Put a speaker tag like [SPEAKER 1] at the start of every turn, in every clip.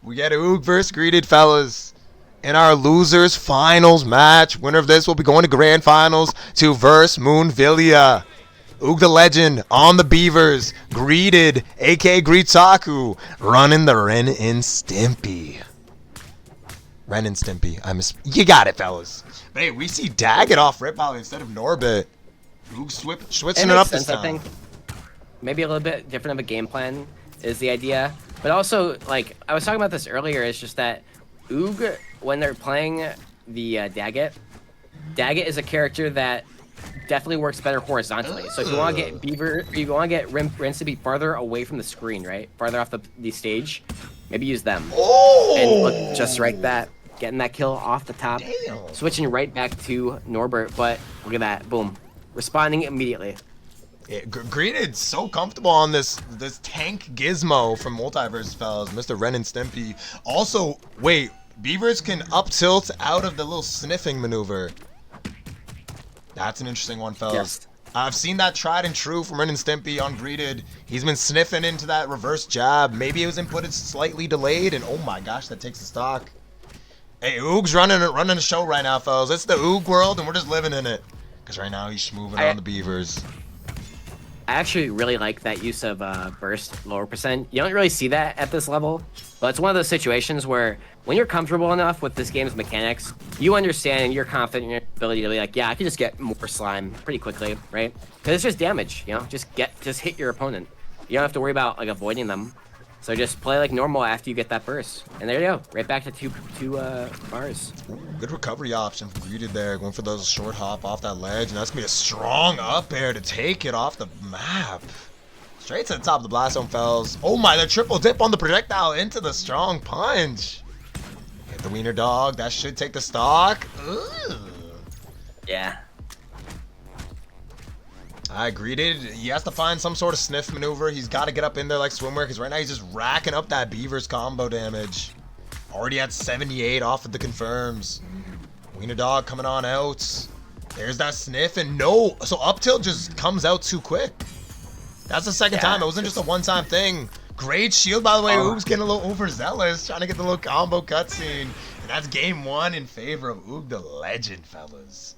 [SPEAKER 1] We get Oog versus Greeted, fellas. In our losers finals match, winner of this will be going to grand finals to verse Moonvillia. OogTheLegend on the Beavers. Greeted, aka Greeetaku, running the Ren and Stimpy. Ren and Stimpy. You got it, fellas. Hey, we see Daggett off Rip Valley instead of Norbit. Oog switching it up this time.
[SPEAKER 2] I think maybe a little bit different of a game plan is the idea. But also, like, I was talking about this earlier, it's just that Oog, when they're playing the Daggett is a character that definitely works better horizontally. So if you want to get Ren Stimpy farther away from the screen, right? Farther off the stage, maybe use them.
[SPEAKER 1] Oh!
[SPEAKER 2] And look, just right that. Getting that kill off the top.
[SPEAKER 1] Damn.
[SPEAKER 2] Switching right back to Norbert, but look at that. Boom. Responding immediately.
[SPEAKER 1] Greeted so comfortable on this tank gizmo from Multiverse, fellas. Mr. Ren and Stimpy. Also, wait, Beavers can up tilt out of the little sniffing maneuver. That's an interesting one, fellas.
[SPEAKER 2] Yes.
[SPEAKER 1] I've seen that tried and true from Ren and Stimpy on Greeted. He's been sniffing into that reverse jab. Maybe it was inputted slightly delayed, and oh my gosh, that takes the stock. Hey, Oog's running the show right now, fellas. It's the Oog world, and we're just living in it. Because right now, he's schmooving on the Beavers.
[SPEAKER 2] I actually really like that use of burst lower percent. You don't really see that at this level, but it's one of those situations where when you're comfortable enough with this game's mechanics, you understand and you're confident in your ability to be like, yeah, I can just get more slime pretty quickly, right? Because it's just damage, you know? Just hit your opponent. You don't have to worry about like avoiding them. So just play like normal after you get that burst. And there you go, right back to two bars.
[SPEAKER 1] Ooh, good recovery option from Greeted there, going for those short hop off that ledge, and that's gonna be a strong up air to take it off the map. Straight to the top of the blast zone, fellas. Oh my, the triple dip on the projectile into the strong punch. Hit the wiener dog, that should take the stock. Ooh.
[SPEAKER 2] Yeah.
[SPEAKER 1] I Greeted. He has to find some sort of sniff maneuver. He's got to get up in there like swimwear, because right now he's just racking up that Beavers combo damage. Already at 78 off of the confirms. Wiener dog coming on out. There's that sniff, and no. So up tilt just comes out too quick. That's the second time. It wasn't just a one-time thing. Great shield, by the way. Oog's getting a little overzealous, trying to get the little combo cutscene. And that's game one in favor of OogTheLegend, fellas.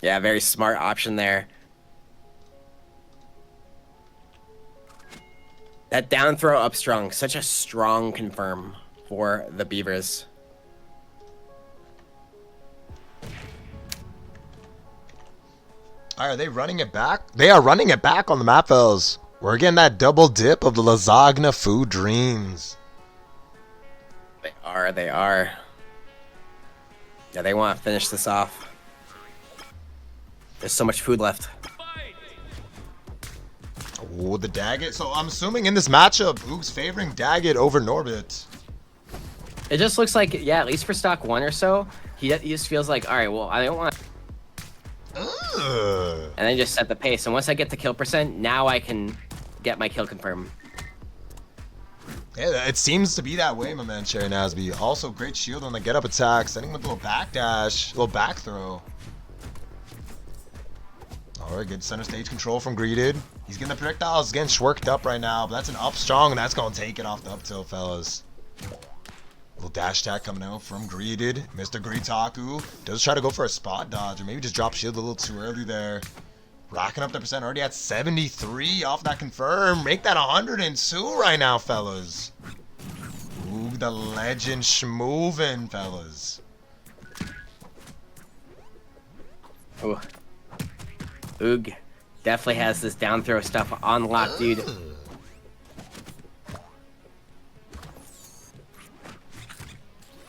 [SPEAKER 2] Yeah, very smart option there. That down throw up strong, such a strong confirm for the Beavers.
[SPEAKER 1] Are they running it back? They are running it back on the map, fellas. We're getting that double dip of the lasagna food dreams.
[SPEAKER 2] They are. Yeah, they want to finish this off. There's so much food left.
[SPEAKER 1] Oh, the Daggett. So I'm assuming in this matchup, Oog's favoring Daggett over Norbit.
[SPEAKER 2] It just looks like, yeah, at least for stock 1 or so, he just feels like, all right, well, I don't want to. And then just set the pace. And once I get the kill percent, now I can get my kill confirm.
[SPEAKER 1] Yeah, it seems to be that way, my man, Cherry Nasby. Also, great shield on the get-up attack, sending with a little backdash, little back throw. Alright, good center stage control from Greeted. He's getting the projectiles getting shworked up right now, but that's an up strong, and that's going to take it off the up tilt, fellas. Little dash attack coming out from Greeted. Mr. Greeetaku does try to go for a spot dodge, or maybe just drop shield a little too early there. Racking up the percent, already at 73 off that confirm. Make that 102 right now, fellas. OogTheLegend schmoovin', fellas.
[SPEAKER 2] Oh. Oog definitely has this down throw stuff on lock, dude.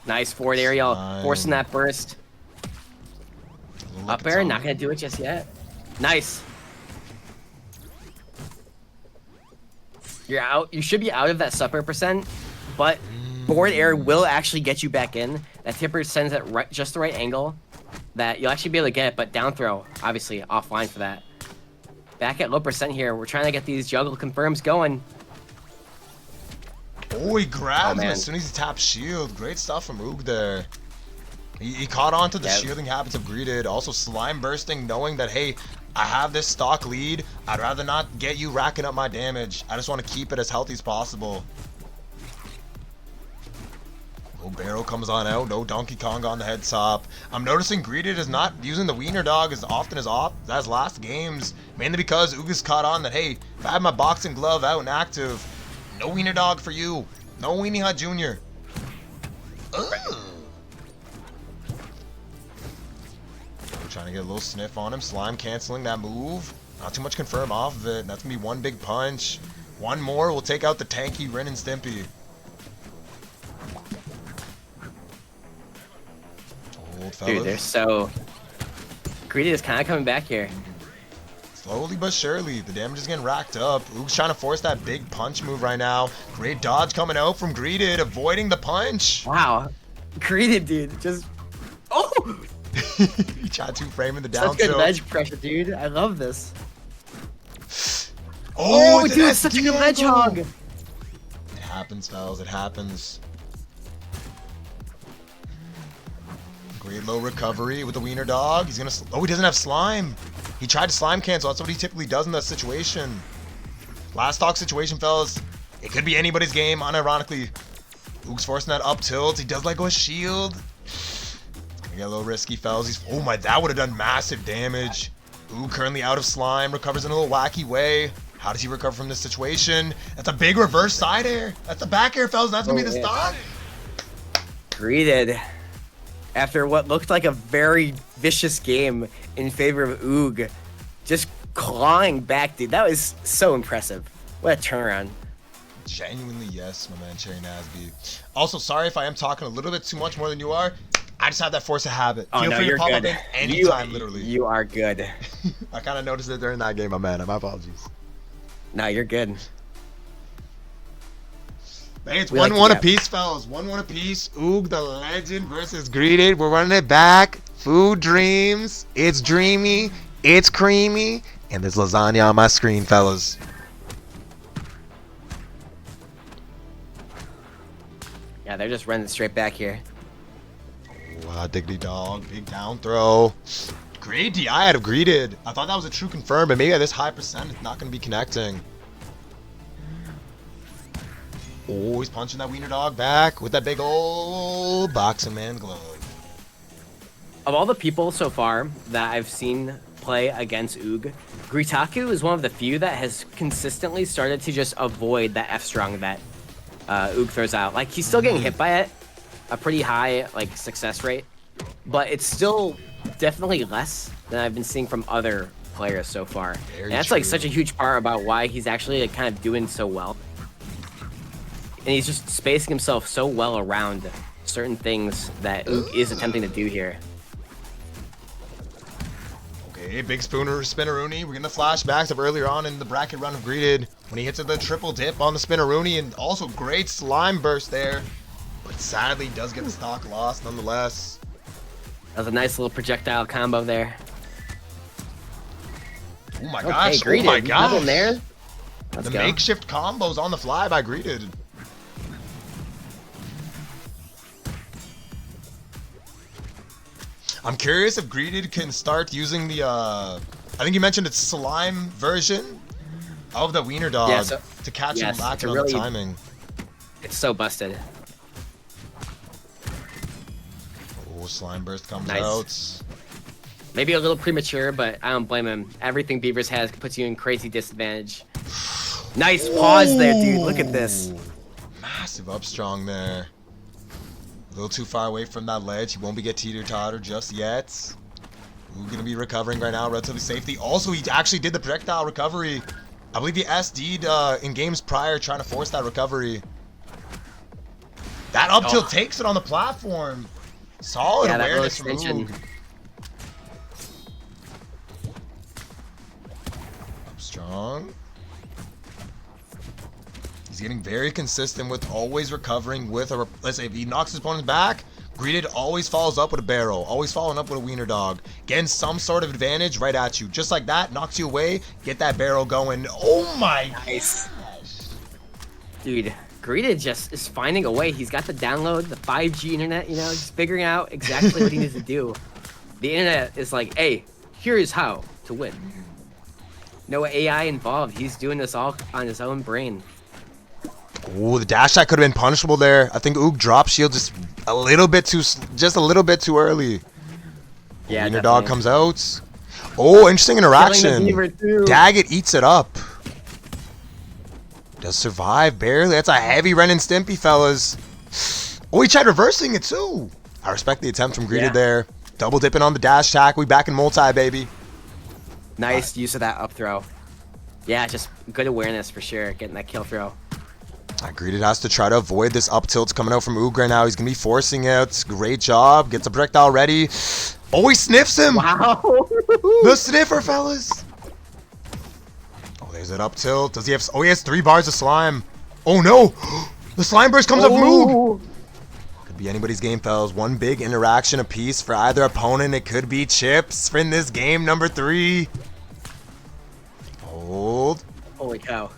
[SPEAKER 2] Nice forward aerial, forcing that burst. Up air, not gonna do it just yet. Nice. You're out. You should be out of that supper percent, but forward air will actually get you back in. That tipper sends at just the right angle that you'll actually be able to get it, but down throw, obviously offline for that. Back at low percent here. We're trying to get these juggle confirms going.
[SPEAKER 1] Oh, he grabs him as soon as he taps shield. Great stuff from Oog there. He caught on to the shielding habits of Greeted. Also slime bursting, knowing that, hey, I have this stock lead. I'd rather not get you racking up my damage. I just want to keep it as healthy as possible. No barrel comes on out. No Donkey Kong on the head top. I'm noticing Greeted is not using the wiener dog as often as last games. Mainly because Ooga's caught on that, hey, if I have my boxing glove out and active, no wiener dog for you. No Weenie Hut Jr. Ugh. We're trying to get a little sniff on him. Slime canceling that move. Not too much confirm off of it. That's going to be one big punch. One more will take out the tanky Ren and Stimpy.
[SPEAKER 2] Dude, they're so... Greedy is kind of coming back here.
[SPEAKER 1] Slowly but surely, the damage is getting racked up. Oog's trying to force that big punch move right now. Great dodge coming out from Greeted, avoiding the punch.
[SPEAKER 2] Wow. Greeted, dude. Just... Oh!
[SPEAKER 1] He tried to frame in the down
[SPEAKER 2] Such good
[SPEAKER 1] tilt.
[SPEAKER 2] ledge pressure, dude. I love this.
[SPEAKER 1] Oh,
[SPEAKER 2] dude, it's such a good ledge hog.
[SPEAKER 1] It happens, fellas. It happens. Great low recovery with the wiener dog. He's gonna. Oh, he doesn't have slime. He tried to slime cancel. That's what he typically does in that situation. Last stock situation, fellas. It could be anybody's game, unironically. Oog's forcing that up tilt. He does let go of shield. It's gonna get a little risky, fellas. Oh my, that would have done massive damage. Oog currently out of slime. Recovers in a little wacky way. How does he recover from this situation? That's a big reverse side air. That's a back air, fellas. That's gonna be the stock.
[SPEAKER 2] Greeted. After what looked like a very vicious game in favor of Oog, just clawing back, dude. That was so impressive. What a turnaround.
[SPEAKER 1] Genuinely, yes, my man Cherry Nasby. Also, sorry if I am talking a little bit too much more than you are. I just have that force of habit.
[SPEAKER 2] Oh,
[SPEAKER 1] Feel
[SPEAKER 2] no,
[SPEAKER 1] free
[SPEAKER 2] you're
[SPEAKER 1] to pop
[SPEAKER 2] good.
[SPEAKER 1] up in anytime, literally.
[SPEAKER 2] You are good.
[SPEAKER 1] I kind of noticed it during that game, my man. My apologies.
[SPEAKER 2] No, you're good.
[SPEAKER 1] Hey, it's
[SPEAKER 2] We
[SPEAKER 1] 1-1
[SPEAKER 2] like to
[SPEAKER 1] apiece, fellas. 1-1 apiece. OogTheLegend versus Greeted. We're running it back. Food dreams. It's dreamy. It's creamy. And there's lasagna on my screen, fellas.
[SPEAKER 2] Yeah, they're just running straight back here.
[SPEAKER 1] Wow, diggity dog. Big down throw. Great DI out of Greeted. I thought that was a true confirm, but maybe at this high percent, it's not going to be connecting. Oh, he's punching that wiener dog back with that big old boxing man glove.
[SPEAKER 2] Of all the people so far that I've seen play against Oog, Greeetaku is one of the few that has consistently started to just avoid that F-strong that Oog throws out. Like, he's still getting hit by it, a pretty high like success rate, but it's still definitely less than I've been seeing from other players so far. And that's like such a huge part about why he's actually like, kind of doing so well. And he's just spacing himself so well around certain things that Oog is attempting to do here.
[SPEAKER 1] Okay, big spinneroonie. We're getting the flashbacks of earlier on in the bracket run of Greeted when he hits the triple dip on the spinneroonie, and also great slime burst there. But sadly, does get the stock lost nonetheless.
[SPEAKER 2] That was a nice little projectile combo there.
[SPEAKER 1] Oh my gosh!
[SPEAKER 2] Greeted.
[SPEAKER 1] Oh my gosh!
[SPEAKER 2] Nothing there. Let's
[SPEAKER 1] The
[SPEAKER 2] go.
[SPEAKER 1] makeshift combos on the fly by Greeted. I'm curious if Greeted can start using the, I think you mentioned it's slime version of the wiener dog
[SPEAKER 2] Yeah, so-
[SPEAKER 1] to catch
[SPEAKER 2] yes,
[SPEAKER 1] him lacking
[SPEAKER 2] to
[SPEAKER 1] on the
[SPEAKER 2] really-
[SPEAKER 1] timing.
[SPEAKER 2] It's so busted.
[SPEAKER 1] Oh, slime burst comes
[SPEAKER 2] Nice.
[SPEAKER 1] out.
[SPEAKER 2] Maybe a little premature, but I don't blame him. Everything Beavers has puts you in crazy disadvantage. Nice pause there, dude. Look at this.
[SPEAKER 1] Ooh, massive up strong there. A little too far away from that ledge. He won't be get teeter-totter just yet. Ooh, gonna be recovering right now, relatively safely. Also, he actually did the projectile recovery. I believe he SD'd in games prior trying to force that recovery. That up tilt takes it on the platform. Solid
[SPEAKER 2] Yeah, that little
[SPEAKER 1] awareness from
[SPEAKER 2] extension.
[SPEAKER 1] Oog. Up strong. He's getting very consistent with always recovering with a, let's say if he knocks his opponent back, Greeted always follows up with a barrel, always following up with a wiener dog, getting some sort of advantage right at you. Just like that, knocks you away, get that barrel going. Oh my
[SPEAKER 2] Nice.
[SPEAKER 1] gosh.
[SPEAKER 2] Dude, Greeted just is finding a way. He's got the download, the 5G internet, you know, just figuring out exactly what he needs to do. The internet is like, hey, here is how to win. No AI involved. He's doing this all on his own brain.
[SPEAKER 1] Ooh, the dash shot could have been punishable there. I think Oog dropped shield just a little bit too early.
[SPEAKER 2] Yeah,
[SPEAKER 1] Wiener Dog comes out. Oh, interesting interaction. Daggett eats it up. Does survive barely. That's a heavy Ren and Stimpy, fellas. Oh, he tried reversing it too. I respect the attempt from Greeted there. Double dipping on the dash attack. We back in multi, baby.
[SPEAKER 2] Nice use of that up throw. Yeah, just good awareness for sure. Getting that kill throw.
[SPEAKER 1] Greeted has to try to avoid this up tilt coming out from Oog right now. He's going to be forcing it. Great job. Gets a projectile ready. Oh, he sniffs him.
[SPEAKER 2] Wow.
[SPEAKER 1] The sniffer, fellas. Oh, there's that up tilt. Does he have... Oh, he has 3 bars of slime. Oh, no. The slime burst comes up from Oog. Could be anybody's game, fellas. One big interaction apiece for either opponent. It could be chips in this game number 3. Hold.
[SPEAKER 2] Holy cow.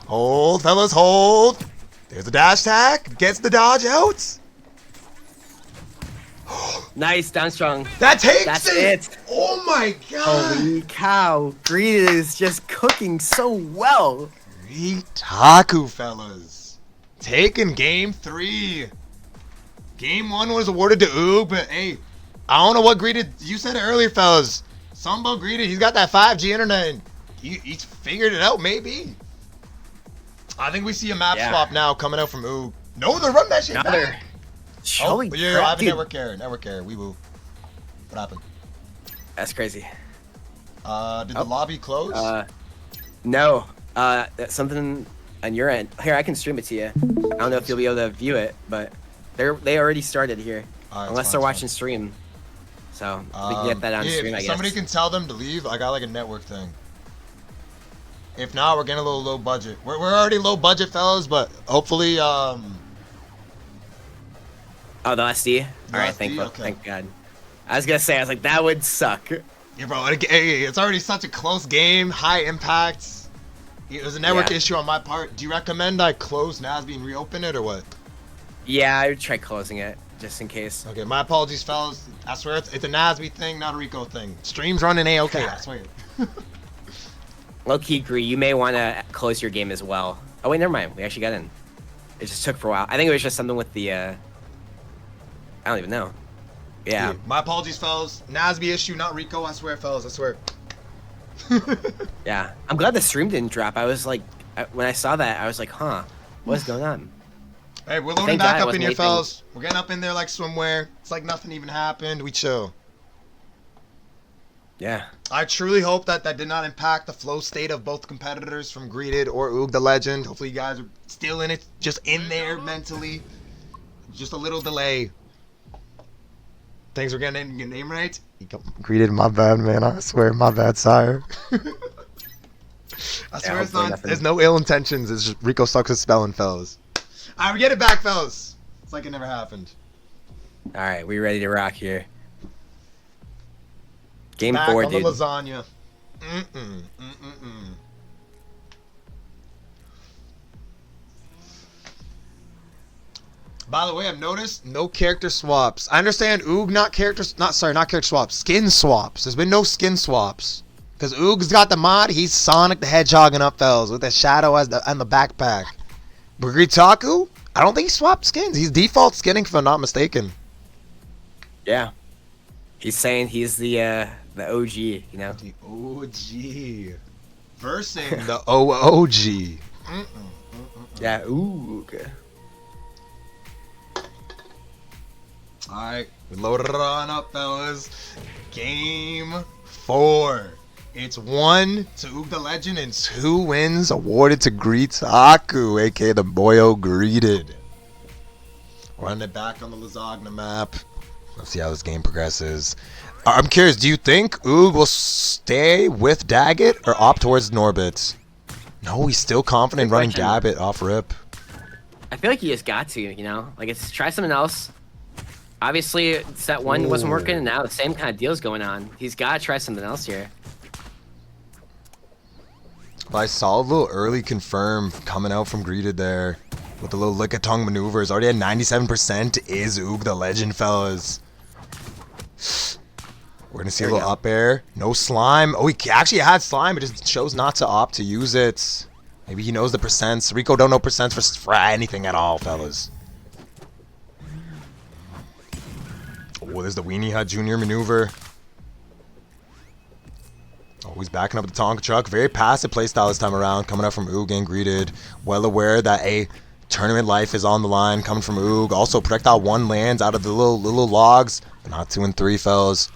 [SPEAKER 1] Hold, fellas, hold. There's the dash attack. Gets the dodge out.
[SPEAKER 2] Nice, down strong.
[SPEAKER 1] That takes
[SPEAKER 2] That's
[SPEAKER 1] it.
[SPEAKER 2] it.
[SPEAKER 1] Oh my god.
[SPEAKER 2] Holy cow. Greeted is just cooking so well.
[SPEAKER 1] Greeetaku, fellas. Taking game 3. Game 1 was awarded to Oog, but hey, I don't know what Greeted. You said it earlier, fellas. Something about Greeted. He's got that 5G internet. He's figured it out, maybe. I think we see a map swap now coming out from Oog. No, they're running that shit back.
[SPEAKER 2] Holy
[SPEAKER 1] I have a network error. Wee woo. What happened?
[SPEAKER 2] That's crazy.
[SPEAKER 1] Did the lobby close?
[SPEAKER 2] No. That's something on your end. Here, I can stream it to you. I don't know if you'll be able to view it, but they already started here. Unless they're watching stream. So we can get that on stream, I guess.
[SPEAKER 1] Somebody can tell them to leave. I got like a network thing. If not, we're getting a little low budget. We're already low budget, fellas, but hopefully,
[SPEAKER 2] Oh, the SD? Alright,
[SPEAKER 1] okay.
[SPEAKER 2] Thank God. I was gonna say, I was like, that would suck.
[SPEAKER 1] Yeah, bro, it's already such a close game, high impact. It was a network issue on my part. Do you recommend I close Nasby and reopen it, or what?
[SPEAKER 2] Yeah, I would try closing it, just in case.
[SPEAKER 1] Okay, my apologies, fellas. I swear it's a Nasby thing, not a Rico thing. Stream's running A-okay, I swear.
[SPEAKER 2] Low-key, Gree, you may want to close your game as well. Oh, wait, never mind. We actually got in. It just took for a while. I think it was just something with the, I don't even know. Yeah.
[SPEAKER 1] Dude, my apologies, fellas. Nasby issue, not Rico. I swear, fellas. I swear.
[SPEAKER 2] Yeah. I'm glad the stream didn't drop. I was like, when I saw that, I was like, huh, what's going on?
[SPEAKER 1] Hey, we're loading back up in here, fellas. We're getting up in there like swimwear. It's like nothing even happened. We chill.
[SPEAKER 2] Yeah.
[SPEAKER 1] I truly hope that did not impact the flow state of both competitors from Greeted or OogTheLegend. Hopefully you guys are still in it, just in there mentally. Just a little delay. Thanks for getting your name right. Greeted, my bad, man. I swear, my bad, sire. I swear it's not. There's no ill intentions. It's just Rico sucks at spelling, fellas. Alright, we get it back, fellas. It's like it never happened.
[SPEAKER 2] Alright, we ready to rock here. Game
[SPEAKER 1] back
[SPEAKER 2] 4,
[SPEAKER 1] on
[SPEAKER 2] dude.
[SPEAKER 1] The lasagna. By the way, I've noticed no character swaps. I understand Oog not character swaps, skin swaps. There's been no skin swaps. Because Oog's got the mod, he's Sonic the Hedgehogging up, fellas, with the shadow as and the backpack. But Greeetaku, I don't think he swapped skins. He's default skinning, if I'm not mistaken.
[SPEAKER 2] Yeah. He's saying he's the OG, you know?
[SPEAKER 1] The OG. Versing the OOG.
[SPEAKER 2] Yeah, ooh, okay.
[SPEAKER 1] Alright, we loaded it on up, fellas. Game 4. It's 1 to OogTheLegend and 2 wins awarded to Greeetaku, aka the boyo Greeted. Running it back on the lasagna map. Let's see how this game progresses. I'm curious, do you think Oog will stay with Daggett or opt towards Norbit? No, he's still confident running Daggett off rip.
[SPEAKER 2] I feel like he just got to, you know? Like, it's try something else. Obviously, set 1 wasn't working, and now the same kind of deal's going on. He's got to try something else here.
[SPEAKER 1] But I saw a little early confirm coming out from Greeted there with the little lick of tongue maneuvers. Already at 97% is OogTheLegend, fellas. We're gonna see a
[SPEAKER 2] There we
[SPEAKER 1] little
[SPEAKER 2] go.
[SPEAKER 1] up air. No slime. Oh, he actually had slime, but just chose not to opt to use it. Maybe he knows the percents. Rico don't know percents for anything at all, fellas. Oh, there's the Weenie Hut Junior maneuver. Oh, he's backing up the Tonka truck. Very passive playstyle this time around. Coming up from Oog, getting greeted. Well aware that a tournament life is on the line. Coming from Oog. Also, projectile 1 lands out of the little logs. But not 2 and 3, fellas.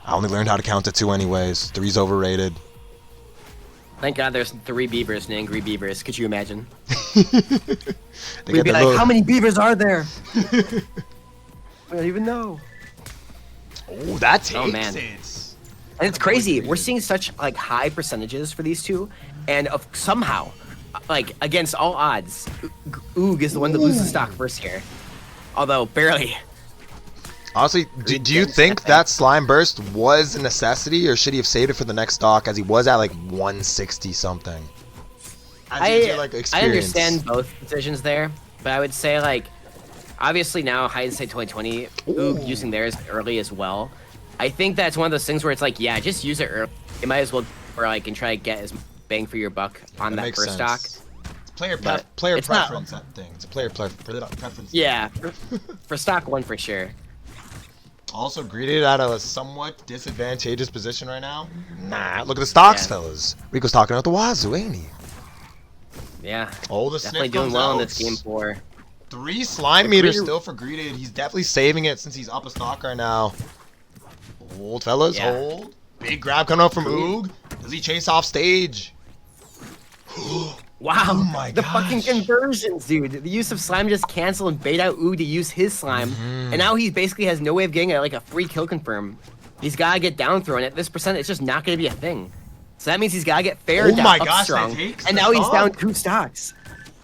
[SPEAKER 1] I only learned how to count to 2 anyways. 3's overrated.
[SPEAKER 2] Thank God there's 3 beavers and angry beavers. Could you imagine?
[SPEAKER 1] They
[SPEAKER 2] We'd
[SPEAKER 1] get
[SPEAKER 2] be
[SPEAKER 1] the
[SPEAKER 2] like,
[SPEAKER 1] little-
[SPEAKER 2] how many beavers are there? I don't even know.
[SPEAKER 1] Oh, that takes
[SPEAKER 2] man.
[SPEAKER 1] it.
[SPEAKER 2] And it's crazy. We're seeing such like high percentages for these two, and of somehow, like against all odds, Oog is the one that loses stock first here. Although barely.
[SPEAKER 1] Honestly, do you think that slime burst was a necessity, or should he have saved it for the next stock, as he was at like 160 something?
[SPEAKER 2] I understand both decisions there, but I would say like, obviously now hindsight 2020, Oog using theirs early as well. I think that's one of those things where it's like, yeah, just use it early. You might as well, or like, and try to get as bang for your buck on that first stock.
[SPEAKER 1] It's player
[SPEAKER 2] But it's
[SPEAKER 1] preference, that thing. It's a player preference.
[SPEAKER 2] Yeah, for stock 1 for sure.
[SPEAKER 1] Also greeted at a somewhat disadvantageous position right now. Nah, look at the stocks,
[SPEAKER 2] Yeah.
[SPEAKER 1] fellas. Rico's talking out the wazoo, ain't he?
[SPEAKER 2] Yeah,
[SPEAKER 1] Oh, the
[SPEAKER 2] definitely
[SPEAKER 1] sniff
[SPEAKER 2] doing
[SPEAKER 1] comes
[SPEAKER 2] well in
[SPEAKER 1] out.
[SPEAKER 2] this game 4.
[SPEAKER 1] 3 slime meters
[SPEAKER 2] Greeted-
[SPEAKER 1] still for greeted. He's definitely saving it since he's up a stock right now. Hold, fellas,
[SPEAKER 2] Yeah.
[SPEAKER 1] hold. Big grab coming up from Oog. Does he chase off stage?
[SPEAKER 2] Wow,
[SPEAKER 1] Oh my
[SPEAKER 2] the fucking
[SPEAKER 1] gosh.
[SPEAKER 2] conversions, dude. The use of slime just cancel and bait out Oog to use his slime, and now he basically has no way of getting like a free kill confirm. He's gotta get down throw, and at this percent, it's just not gonna be a thing. So that means he's gotta get fair
[SPEAKER 1] Oh
[SPEAKER 2] down,
[SPEAKER 1] my
[SPEAKER 2] up
[SPEAKER 1] gosh,
[SPEAKER 2] strong,
[SPEAKER 1] that takes
[SPEAKER 2] and
[SPEAKER 1] the
[SPEAKER 2] now he's down
[SPEAKER 1] top.
[SPEAKER 2] 2 stocks.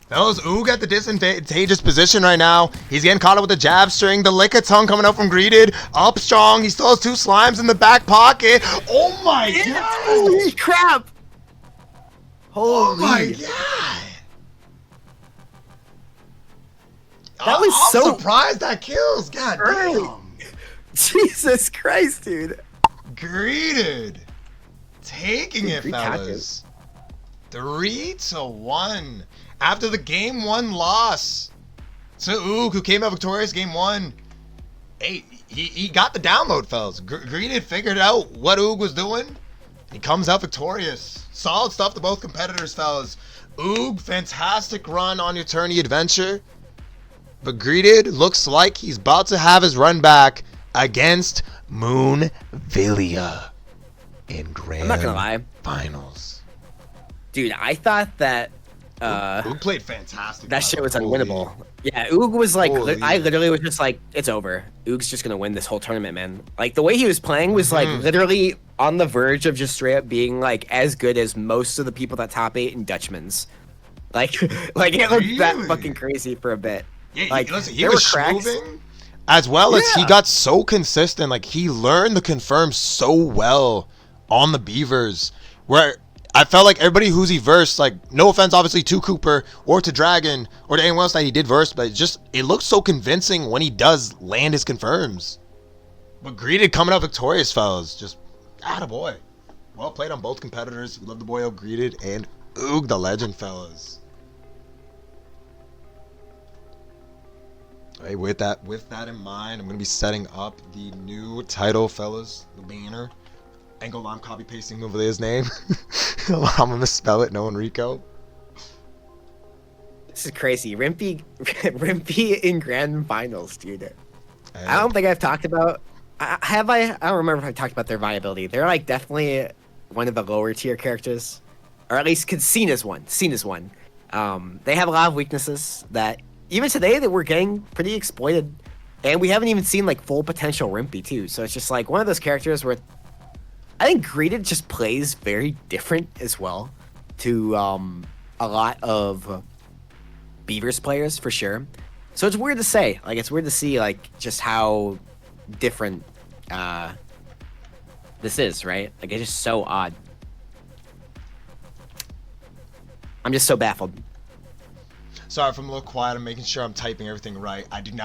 [SPEAKER 1] Fellas, Oog at the disadvantageous position right now. He's getting caught up with the jab string. The lick of tongue coming up from greeted. Up strong. He still has 2 slimes in the back pocket. Oh my god.
[SPEAKER 2] Holy crap!
[SPEAKER 1] Oh
[SPEAKER 2] Holy!
[SPEAKER 1] my god.
[SPEAKER 2] That was
[SPEAKER 1] I'm
[SPEAKER 2] so
[SPEAKER 1] surprised that kills. God
[SPEAKER 2] early.
[SPEAKER 1] damn.
[SPEAKER 2] Jesus Christ, dude!
[SPEAKER 1] Greeted. Taking it,
[SPEAKER 2] Greeetaku.
[SPEAKER 1] fellas. 3-1. After the game 1 loss to Oog, who came out victorious game 1. Hey, he got the download, fellas. Greeted figured out what Oog was doing. He comes out victorious. Solid stuff to both competitors, fellas. Oog, fantastic run on your tourney adventure. But Greeted looks like he's about to have his run back against Moonvillia in Grand
[SPEAKER 2] I'm not gonna lie,
[SPEAKER 1] Finals.
[SPEAKER 2] dude. I thought that
[SPEAKER 1] Oog played fantastic.
[SPEAKER 2] that
[SPEAKER 1] by
[SPEAKER 2] shit
[SPEAKER 1] the
[SPEAKER 2] was
[SPEAKER 1] way.
[SPEAKER 2] unwinnable. Yeah, Oog was like,
[SPEAKER 1] Holy.
[SPEAKER 2] I literally was just like, it's over. Oog's just gonna win this whole tournament, man. Like the way he was playing was like literally on the verge of just straight up being like as good as most of the people that top 8 in Dutchman's. Like, like it looked that
[SPEAKER 1] Really?
[SPEAKER 2] fucking crazy for a bit.
[SPEAKER 1] Yeah,
[SPEAKER 2] Like,
[SPEAKER 1] listen, he
[SPEAKER 2] there
[SPEAKER 1] was
[SPEAKER 2] were cracks.
[SPEAKER 1] moving, as well as he
[SPEAKER 2] Yeah.
[SPEAKER 1] got so consistent. Like he learned the confirm so well on the Beavers, where I felt like everybody who's he versed, like no offense, obviously to Cooper or to Dragon or to anyone else that he did verse, but it looks so convincing when he does land his confirms. But Greeted coming up victorious, fellas. Just attaboy. Well played on both competitors. We love the boy out Greeted and OogTheLegend, fellas. Hey, with that in mind, I'm gonna be setting up the new title, fellas, the banner. Ain't gonna lie, I'm copy pasting over his name. I'm gonna misspell it, knowing Rico.
[SPEAKER 2] This is crazy. Rimpy in grand finals, dude.
[SPEAKER 1] Hey,
[SPEAKER 2] I don't think I've talked about. Have I? I don't remember if I talked about their viability. They're like definitely one of the lower tier characters, or at least seen as one. They have a lot of weaknesses that even today that we're getting pretty exploited, and we haven't even seen like full potential Rimpy too. So it's just like one of those characters where I think Greeted just plays very different as well to a lot of Beavers players for sure. So it's weird to say. Like it's weird to see like just how different this is, right? Like it's just so odd. I'm just so baffled.
[SPEAKER 1] sorry if I'm a little quiet. I'm making sure I'm typing everything right. I do not.